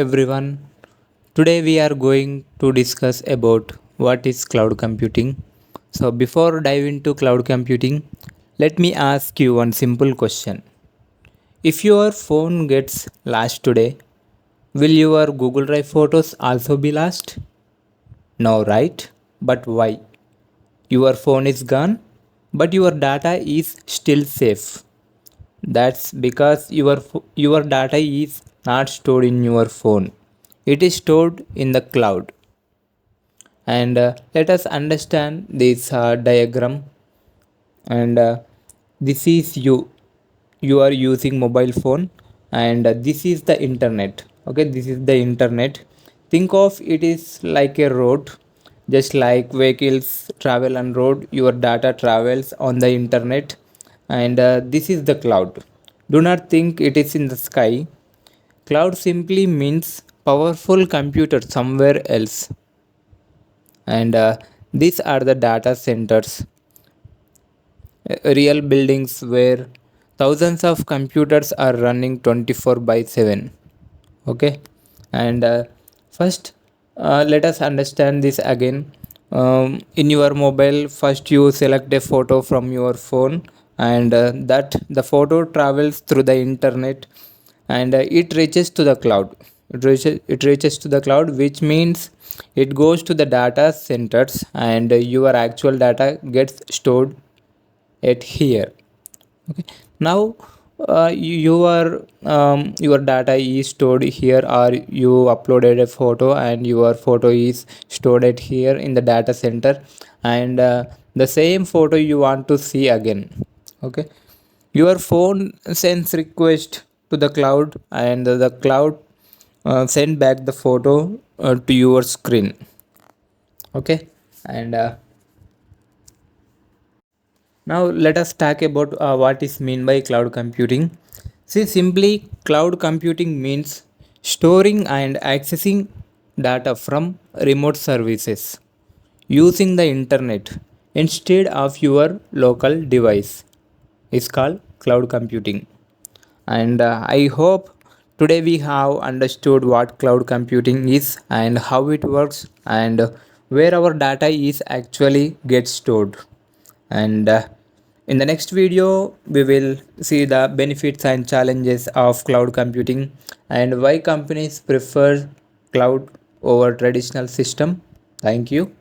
everyone. Today we are going to discuss about what is cloud computing. So before dive into cloud computing, let me ask you one simple question. If your phone gets lost today, will your Google Drive photos also be lost? No, right? But why? Your phone is gone, but your data is still safe. That's because your data is not stored in your phone. It is stored in the cloud. And let us understand this diagram. And this is you. You are using mobile phone, and this is the internet. Okay, this is the internet. Think of it is like a road. Just like vehicles travel on road, your data travels on the internet, and this is the cloud. Do not think it is in the sky. Cloud simply means powerful computer somewhere else, and these are the data centers, real buildings where thousands of computers are running 24 by 7. Okay, and first let us understand this again. In your mobile, first you select a photo from your phone, and that the photo travels through the internet, and it reaches to the cloud. It reaches to the cloud, which means it goes to the data centers, and your actual data gets stored at here. Okay, now your data is stored here, or you uploaded a photo and your photo is stored at here in the data center, and the same photo you want to see again. Okay, your phone sends request to the cloud, and the cloud send back the photo to your screen. Okay, and now let us talk about what is mean by cloud computing. See, simply cloud computing means storing and accessing data from remote services using the internet instead of your local device is called cloud computing. And I hope today we have understood what cloud computing is and how it works, and where our data is actually gets stored. And in the next video we will see the benefits and challenges of cloud computing, and why companies prefer cloud over traditional system. Thank you.